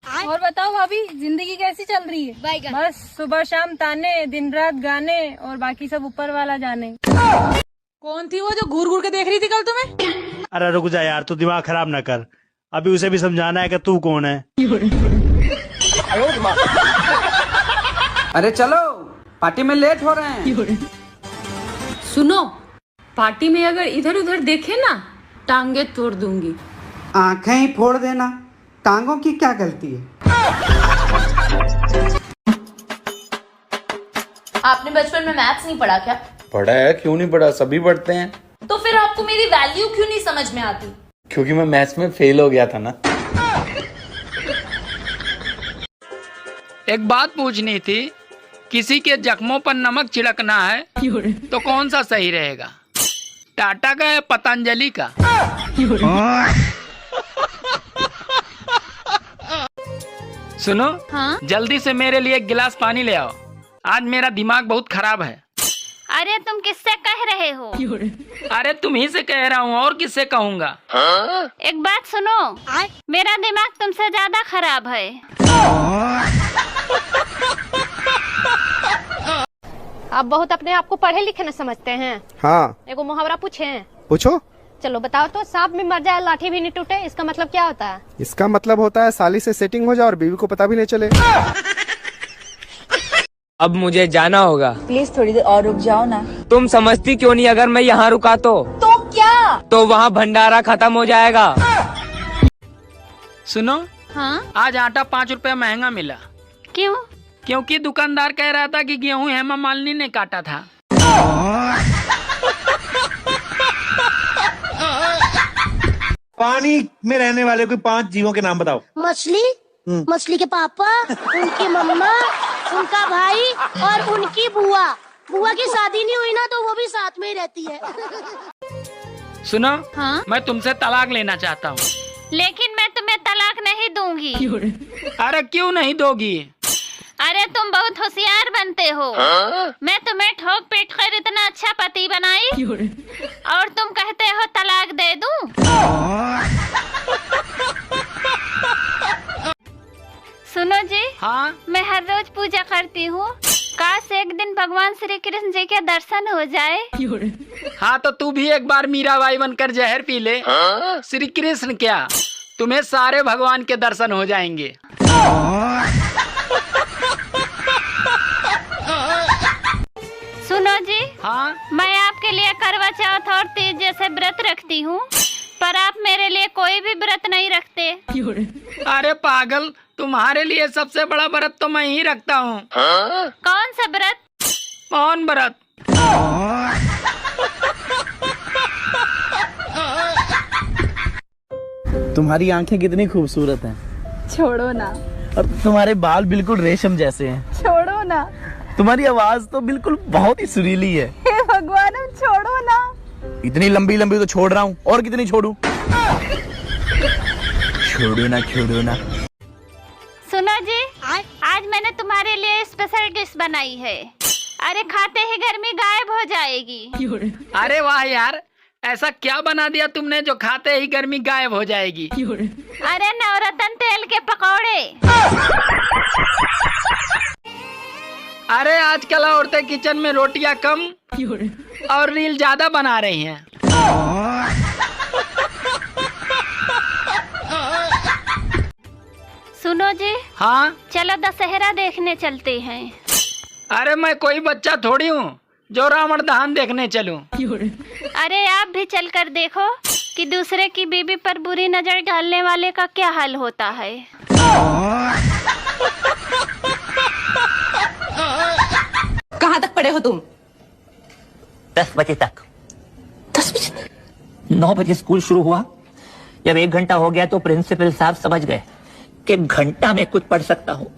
और बताओ भाभी, जिंदगी कैसी चल रही है? बस सुबह शाम ताने, दिन रात गाने, और बाकी सब ऊपर वाला जाने। कौन थी वो जो घूर घूर के देख रही थी कल तुम्हें? अरे रुक जा यार, तू दिमाग खराब ना कर। अभी उसे भी समझाना है कि तू कौन है। अरे चलो, पार्टी में लेट हो रहे हैं। सुनो, पार्टी में अगर इधर उधर देखे ना, टांगे तोड़ दूंगी। आंखें ही फोड़ देना, टांगों की क्या गलती है। आपने बचपन में मैथ्स नहीं पढ़ा क्या? पढ़ा है, क्यों नहीं पढ़ा, सभी पढ़ते हैं। तो फिर आपको मेरी वैल्यू क्यों नहीं समझ में आती? क्योंकि मैं मैथ्स में फेल हो गया था ना। एक बात पूछनी थी, किसी के जख्मों पर नमक छिड़कना है तो कौन सा सही रहेगा, टाटा का या पतंजलि का? सुनो, हाँ? जल्दी से मेरे लिए एक गिलास पानी ले आओ, आज मेरा दिमाग बहुत खराब है। अरे तुम किससे कह रहे हो? अरे तुम ही से कह रहा हूँ, और किससे कहूँगा। एक बात सुनो, मेरा दिमाग तुमसे ज्यादा खराब है। आप बहुत अपने आप को पढ़े लिखे न समझते हैं। हाँ, एगो मुहावरा पूछे? पूछो। चलो बताओ तो, सांप भी मर जाए लाठी भी नहीं टूटे, इसका मतलब क्या होता है? इसका मतलब होता है साली से सेटिंग हो जाए और बीवी को पता भी नहीं चले। अब मुझे जाना होगा। प्लीज थोड़ी देर और रुक जाओ ना। तुम समझती क्यों नहीं, अगर मैं यहाँ रुका तो क्या? तो वहाँ भंडारा खत्म हो जाएगा। सुनो, हाँ? आज आटा 5 रुपया महंगा मिला। क्यों? क्योंकि दुकानदार कह रहा था कि गेहूं हेमा मालिनी ने काटा था। पानी में रहने वाले कोई 5 जीवों के नाम बताओ। मछली, मछली के पापा, उनकी मम्मा, उनका भाई और उनकी बुआ। बुआ की शादी नहीं हुई ना, तो वो भी साथ में ही रहती है। सुनो, हाँ? मैं तुमसे तलाक लेना चाहता हूँ। लेकिन मैं तुम्हें तलाक नहीं दूंगी। अरे क्यों नहीं दोगी? अरे तुम बहुत होशियार बनते हो। मैं तुम्हें ठोक पीट कर इतना अच्छा पति बनाई, और तुम कहते हो तलाक दे दूं? सुनो जी, हाँ? मैं हर रोज पूजा करती हूँ, काश एक दिन भगवान श्री कृष्ण जी के दर्शन हो जाए। हाँ, तो तू भी एक बार मीराबाई बनकर जहर पी ले। श्री कृष्ण क्या, तुम्हें सारे भगवान के दर्शन हो जाएंगे। सुनो जी, हाँ? मैं आपके लिए करवा चौथ और तीज जैसे व्रत रखती हूँ, पर आप मेरे लिए कोई भी व्रत नहीं रखते। अरे पागल, तुम्हारे लिए सबसे बड़ा व्रत तो मैं ही रखता हूँ। कौन सा व्रत? मौन व्रत। तुम्हारी आंखें कितनी खूबसूरत हैं। छोड़ो ना। और तुम्हारे बाल बिल्कुल रेशम जैसे हैं। छोड़ो ना। तुम्हारी आवाज तो बिल्कुल बहुत ही सुरीली है। हे भगवान, छोड़ो ना। इतनी लंबी लंबी तो छोड़ रहा हूँ, और कितनी छोड़ूं? छोड़ो ना, छोड़ो ना। सुनो जी, आज मैंने तुम्हारे लिए स्पेशल डिश बनाई है। अरे खाते ही गर्मी गायब हो जाएगी। अरे वाह यार, ऐसा क्या बना दिया तुमने जो खाते ही गर्मी गायब हो जाएगी? अरे नवरत्न तेल के पकौड़े। अरे आजकल औरतें किचन में रोटियां कम और रील ज्यादा बना रही हैं। सुनो जी, हाँ? चलो दशहरा देखने चलते हैं। अरे मैं कोई बच्चा थोड़ी हूँ जो रावण दहन देखने चलूं। अरे आप भी चलकर देखो कि दूसरे की बीबी पर बुरी नजर डालने वाले का क्या हाल होता है। कहाँ तक पढ़े हो तुम? 10 बजे तक। 10 बजे? 9 बजे स्कूल शुरू हुआ। जब 1 घंटा हो गया तो प्रिंसिपल साहब समझ गए कि घंटा में कुछ पढ़ सकता हूँ।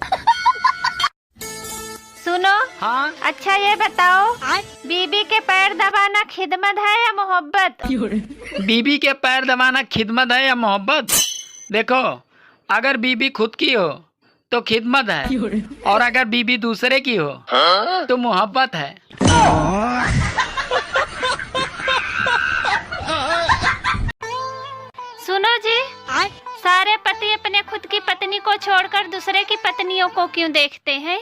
सुनो, हाँ? अच्छा ये बताओ, बीबी के पैर दबाना खिदमत है या मोहब्बत? बीबी के पैर दबाना खिदमत है या मोहब्बत? देखो, अगर बीबी खुद की हो तो खिदमत है, और अगर बीबी दूसरे की हो तो मोहब्बत है। सुनो जी, सारे पति अपने खुद की पत्नी को छोड़कर दूसरे की पत्नियों को क्यों देखते हैं?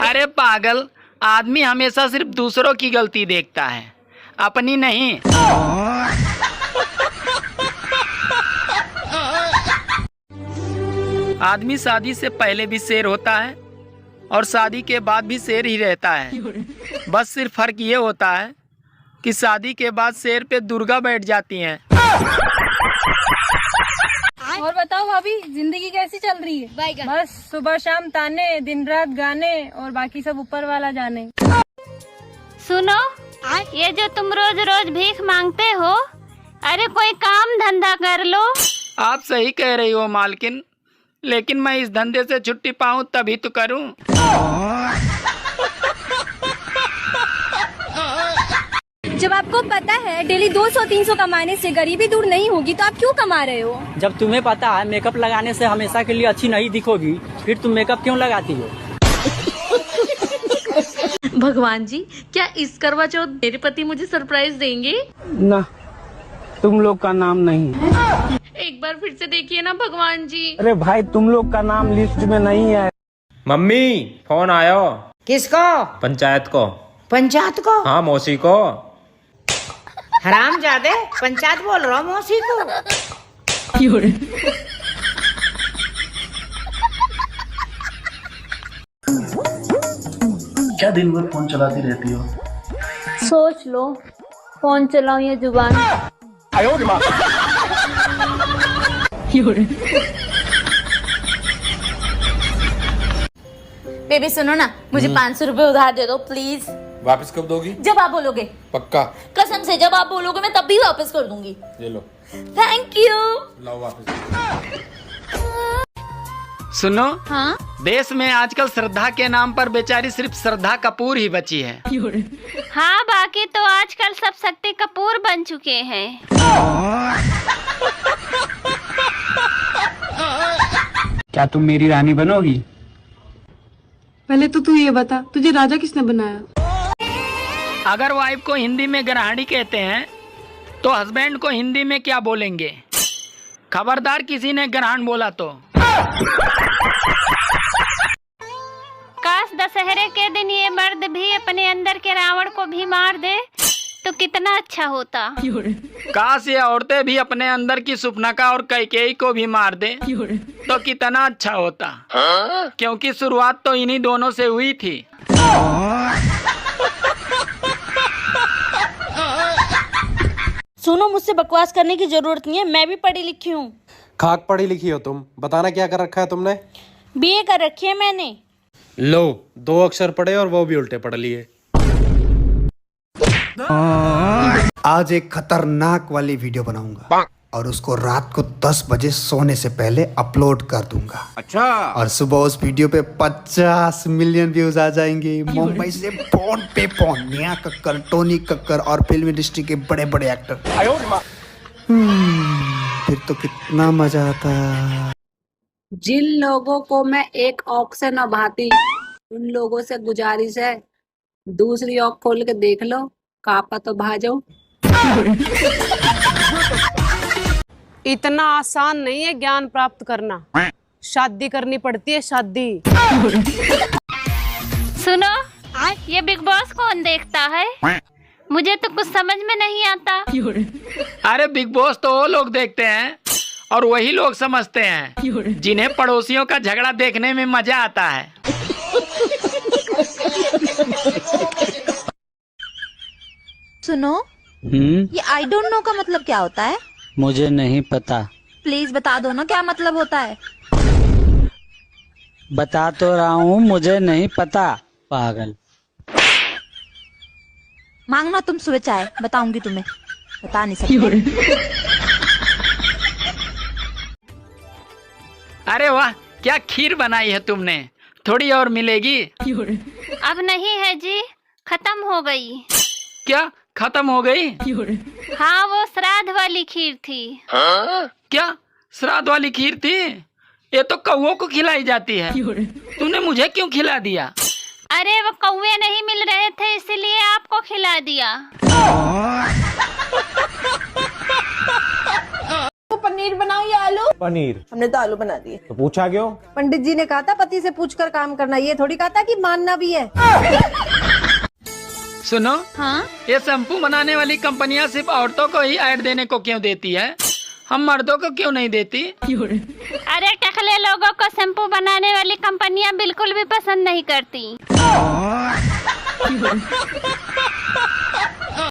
अरे पागल, आदमी हमेशा सिर्फ दूसरों की गलती देखता है, अपनी नहीं। आदमी शादी से पहले भी शेर होता है और शादी के बाद भी शेर ही रहता है। बस सिर्फ फर्क ये होता है कि शादी के बाद शेर पे दुर्गा बैठ जाती हैं। और बताओ भाभी, जिंदगी कैसी चल रही है? बस सुबह शाम ताने, दिन रात गाने और बाकी सब ऊपर वाला जाने। सुनो, ये जो तुम रोज रोज भीख मांगते हो, अरे कोई काम धंधा कर लो। आप सही कह रही हो मालकिन, लेकिन मैं इस धंधे से छुट्टी पाऊं तभी तो करूं। जब आपको पता है डेली 200-300 कमाने से गरीबी दूर नहीं होगी तो आप क्यों कमा रहे हो? जब तुम्हें पता है मेकअप लगाने से हमेशा के लिए अच्छी नहीं दिखोगी, फिर तुम मेकअप क्यों लगाती हो? भगवान जी, क्या इस करवा चौथ मेरे पति मुझे सरप्राइज देंगे? ना, तुम लोग का नाम नहीं। एक बार फिर से देखिए ना भगवान जी। अरे भाई, तुम लोग का नाम लिस्ट में नहीं है। मम्मी, फोन आयो। किसको? पंचायत को। पंचायत को? हाँ, मौसी को। हरामजादे, पंचायत बोल रहा हूँ मौसी को। क्या दिन भर फोन चलाती रहती हो? सोच लो, फोन चलाऊं या जुबान? बेबी सुनो ना, मुझे 500 रुपए उधार दे दो प्लीज। वापस कब दोगी? जब आप बोलोगे। पक्का? कसम से, जब आप बोलोगे मैं तब भी वापस कर दूंगी। ये लो। Thank you. लाओ वापस। सुनो, हाँ? देश में आजकल श्रद्धा के नाम पर बेचारी सिर्फ श्रद्धा कपूर ही बची है। हाँ, बाकी तो आजकल सब शक्ति कपूर बन चुके हैं। क्या तुम मेरी रानी बनोगी? पहले तो तू ये बता, तुझे राजा किसने बनाया? अगर वाइफ को हिंदी में ग्रहणी कहते हैं तो हस्बैंड को हिंदी में क्या बोलेंगे? खबरदार किसी ने ग्रहण बोला तो। काश दशहरे के दिन ये मर्द भी अपने अंदर के रावण को भी मार दे तो कितना अच्छा होता। काश ये औरतें भी अपने अंदर की सुपनका और कैकेयी को भी मार दे तो कितना अच्छा होता। क्योंकि शुरुआत तो इन्हीं दोनों से हुई थी। सुनो, मुझसे बकवास करने की जरूरत नहीं है, मैं भी पढ़ी लिखी हूँ। खाक पढ़ी लिखी हो तुम? बताना क्या कर रखा है तुमने? बीए कर रखी है मैंने। लो, 2 अक्षर पढ़े और वो भी उल्टे पढ़ लिए। आज एक खतरनाक वाली वीडियो बनाऊंगा और उसको रात को 10 बजे सोने से पहले अपलोड कर दूंगा। अच्छा। और सुबह उस वीडियो पे 50 मिलियन व्यूज आ जाएंगे। मुंबई से पौन पे पौन नेहा कक्कर, टोनी कक्कर और फिल्म इंडस्ट्री के बड़े बड़े एक्टर। फिर तो कितना मजा आता। जिन लोगों को मैं एक औंख से न भाती, उन लोगों से गुजारिश है दूसरी औंख खोल के देख लो, कापा तो भाजो। इतना आसान नहीं है ज्ञान प्राप्त करना, शादी करनी पड़ती है, शादी। सुनो, ये बिग बॉस कौन देखता है? मुझे तो कुछ समझ में नहीं आता। अरे बिग बॉस तो वो लोग देखते हैं और वही लोग समझते हैं जिन्हें पड़ोसियों का झगड़ा देखने में मजा आता है। सुनो, ये आई डोंट नो का मतलब क्या होता है? मुझे नहीं पता। प्लीज बता दो ना क्या मतलब होता है। बता तो रहा हूँ, मुझे नहीं पता, पागल। मांगना तुम सुबह चाय, बताऊंगी तुम्हें, बता नहीं सकती। अरे वाह, क्या खीर बनाई है तुमने, थोड़ी और मिलेगी? अब नहीं है जी, खत्म हो गई। क्या खत्म हो गई? हाँ, वो श्राद्ध वाली खीर थी। क्या श्राद्ध वाली खीर थी? ये तो कौओं को खिलाई जाती है, तूने मुझे क्यों खिला दिया? अरे वो कौवे नहीं मिल रहे थे इसलिए आपको खिला दिया। पनीर बनाऊं या आलू? पनीर। हमने तो आलू बना दिए। तो पूछा क्यों? पंडित जी ने कहा था पति से पूछकर काम करना, ये थोड़ी कहा था कि मानना भी है। सुनो, हाँ? ये शैम्पू बनाने वाली कंपनियां सिर्फ औरतों को ही ऐड देने को क्यों देती है? हम मर्दों को क्यों नहीं देती? अरे टकले लोगों को शैम्पू बनाने वाली कंपनियां बिल्कुल भी पसंद नहीं करती।